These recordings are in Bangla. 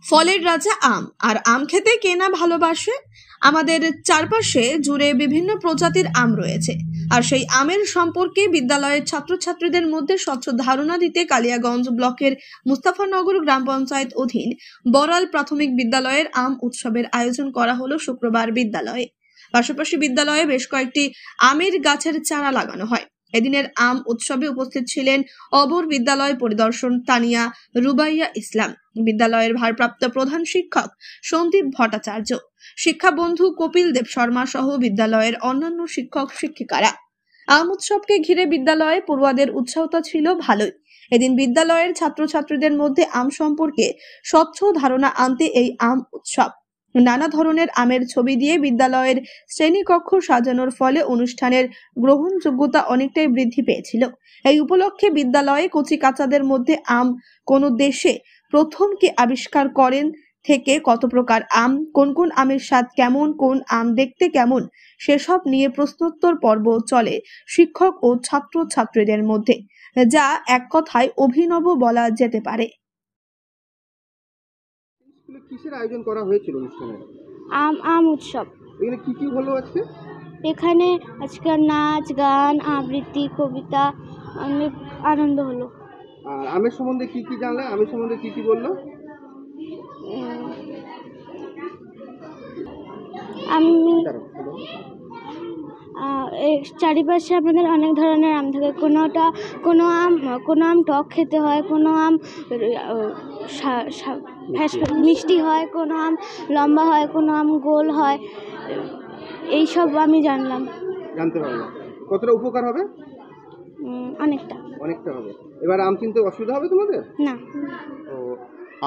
ফলের রাজা আম, আর আম খেতে কে না ভালোবাসে। আমাদের চারপাশে জুড়ে বিভিন্ন প্রজাতির আম রয়েছে, আর সেই আমের সম্পর্কে বিদ্যালয়ের ছাত্রছাত্রীদের মধ্যে স্বচ্ছ ধারণা দিতে কালিয়াগঞ্জ ব্লকের মুস্তাফানগর গ্রাম পঞ্চায়েত অধীন বড়াল প্রাথমিক বিদ্যালয়ের আম উৎসবের আয়োজন করা হলো শুক্রবার বিদ্যালয়ে। পাশাপাশি বিদ্যালয়ে বেশ কয়েকটি আমের গাছের চারা লাগানো হয়। এদিনের আম উৎসবে উপস্থিত ছিলেন অবর বিদ্যালয় পরিদর্শন তানিয়া রুবাইয়া ইসলাম, বিদ্যালয়ের ভারপ্রাপ্ত প্রধান শিক্ষক সন্দীপ ভট্টাচার্য, শিক্ষা বন্ধু কপিল দেব শর্মা সহ বিদ্যালয়ের অন্যান্য শিক্ষক শিক্ষিকারা। আম উৎসবকে ঘিরে বিদ্যালয়ে পড়ুয়াদের উৎসাহতা ছিল ভালোই। এদিন বিদ্যালয়ের ছাত্রছাত্রীদের মধ্যে আম সম্পর্কে স্বচ্ছ ধারণা আনতে এই আম উৎসব। নানা ধরনের আমের ছবি দিয়ে বিদ্যালয়ের শ্রেণীকক্ষ সাজানোর ফলে অনুষ্ঠানের গ্রহণযোগ্যতা অনেকটাই বৃদ্ধি পেয়েছিল। এই উপলক্ষে বিদ্যালয়ে কচি কাচাদের মধ্যে আম কোন দেশে প্রথম কে আবিষ্কার করেন থেকে কত প্রকার আম, কোন কোন আমের স্বাদ কেমন, কোন আম দেখতে কেমন, সেসব নিয়ে প্রশ্নোত্তর পর্ব চলে শিক্ষক ও ছাত্রছাত্রীদের মধ্যে, যা এক কথায় অভিনব বলা যেতে পারে। কিসের আয়োজন করা হয়েছিল অনুষ্ঠানে? আম উৎসব। এখানে কি কি হলো আজকে? এখানে আজকে নাচ, গান, আবৃত্তি, কবিতা, অনেক আনন্দ হলো। আর আমের সম্বন্ধে কি কি জানলে? আমের সম্বন্ধে কি কি বললো? আমি চারিপাশে আমাদের অনেক ধরনের আম থাকে। কোনো আম টক খেতে হয়, কোনো আম মিষ্টি হয়, কোনো আম লম্বা হয়, কোনো আম গোল হয়। এইসব আমি জানতে পারলাম। কতটা উপকার হবে? অনেকটা হবে। এবার আম কিনতে অসুবিধা হবে তোমাদের? না।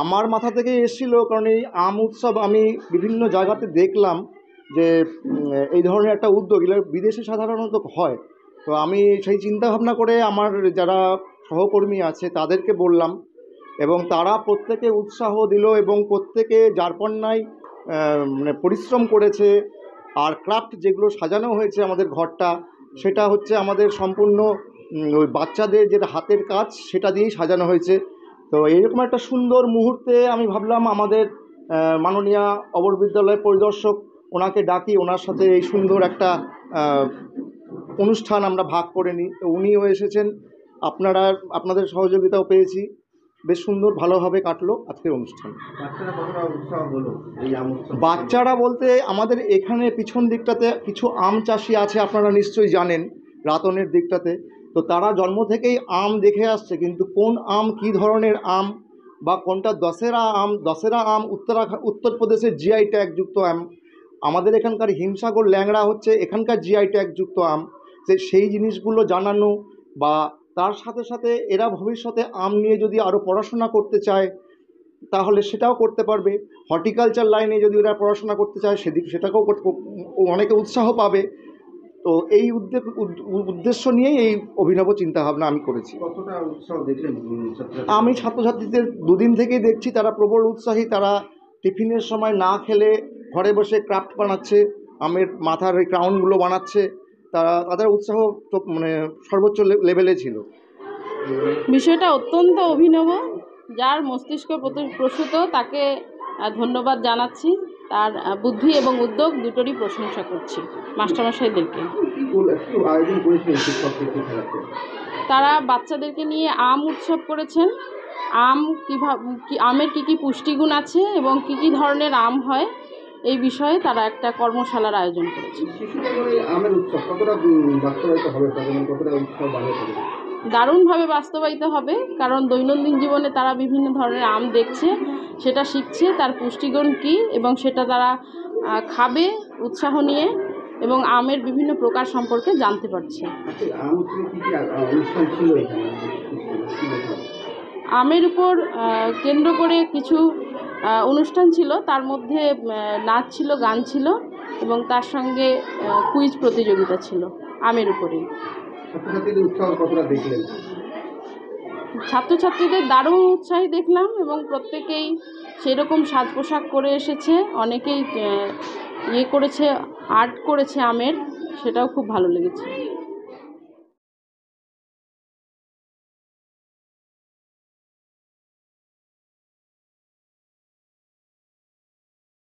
আমার মাথা থেকে এসেছিল, কারণ এই আম উৎসব আমি বিভিন্ন জায়গাতে দেখলাম যে এই ধরনের একটা উদ্যোগ বিদেশে সাধারণত হয়। তো আমি সেই চিন্তাভাবনা করে আমার যারা সহকর্মী আছে তাদেরকে বললাম, এবং তারা প্রত্যেকে উৎসাহ দিল এবং প্রত্যেকে যারপন্যায় মানে পরিশ্রম করেছে। আর ক্রাফট যেগুলো সাজানো হয়েছে আমাদের ঘরটা, সেটা হচ্ছে আমাদের সম্পূর্ণ ওই বাচ্চাদের যেটা হাতের কাজ সেটা দিয়েই সাজানো হয়েছে। তো এইরকম একটা সুন্দর মুহূর্তে আমি ভাবলাম আমাদের মাননীয় অবর বিদ্যালয় পরিদর্শক, ওনাকে ডাকি, ওনার সাথে এই সুন্দর একটা অনুষ্ঠান আমরা ভাগ করে নিই। তো উনিও এসেছেন, আপনাদের সহযোগিতাও পেয়েছি। বেশ সুন্দর ভালোভাবে কাটলো আজকের অনুষ্ঠান। বাচ্চারা বলতে আমাদের এখানে পিছন দিকটাতে কিছু আম চাষি আছে, আপনারা নিশ্চয়ই জানেন, রাতনের দিকটাতে। তো তারা জন্ম থেকেই আম দেখে আসছে, কিন্তু কোন আম কী ধরনের আম বা কোনটা দশেরা আম উত্তরপ্রদেশের জিআই ট্যাগযুক্ত আম, আমাদের এখানকার হিমসাগর ল্যাংড়া হচ্ছে এখানকার জিআই ট্যাগযুক্ত আম। সেই জিনিসগুলো জানানো, বা তার সাথে সাথে এরা ভবিষ্যতে আম নিয়ে যদি আরও পড়াশোনা করতে চায় তাহলে সেটাও করতে পারবে। হর্টিকালচার লাইনে যদি এরা পড়াশোনা করতে চায় সেটাকেও অনেকে উৎসাহ পাবে। তো এই উদ্দেশ্য নিয়েই এই অভিনব চিন্তাভাবনা আমি করেছি। কতটা উৎসাহ দেখলেন? আমি ছাত্রছাত্রীদের দুদিন থেকেই দেখছি তারা প্রবল উৎসাহী। তারা টিফিনের সময় না খেলে ঘরে বসে ক্রাফট বানাচ্ছে, আমের মাথার ওই ক্রাউনগুলো বানাচ্ছে। তাদের উৎসাহ মানে সর্বোচ্চ লেভেলে ছিল। বিষয়টা অত্যন্ত অভিনব। যার মস্তিষ্ক প্রসূত তাকে ধন্যবাদ জানাচ্ছি। তার বুদ্ধি এবং উদ্যোগ দুটোরই প্রশংসা করছি মাস্টারমশাইদেরকে। তারা বাচ্চাদেরকে নিয়ে আম উৎসব করেছেন। আমের কী পুষ্টিগুণ আছে এবং কী ধরনের আম হয় এই বিষয়ে তারা একটা কর্মশালার আয়োজন করেছে। দারুণভাবে বাস্তবায়িত হবে, কারণ দৈনন্দিন জীবনে তারা বিভিন্ন ধরনের আম দেখছে, সেটা শিখছে, তার পুষ্টিগুণ কী এবং সেটা তারা খাবে উৎসাহ নিয়ে এবং আমের বিভিন্ন প্রকার সম্পর্কে জানতে পারছে। আমের উপর কেন্দ্র করে কিছু অনুষ্ঠান ছিল, তার মধ্যে নাচ ছিল, গান ছিল এবং তার সঙ্গে কুইজ প্রতিযোগিতা ছিল আমের উপরেই। ছাত্রছাত্রীদের দারুণ উৎসাহী দেখলাম এবং প্রত্যেকেই সেরকম সাজ পোশাক করে এসেছে। অনেকেই করেছে, আর্ট করেছে আমের, সেটাও খুব ভালো লেগেছে।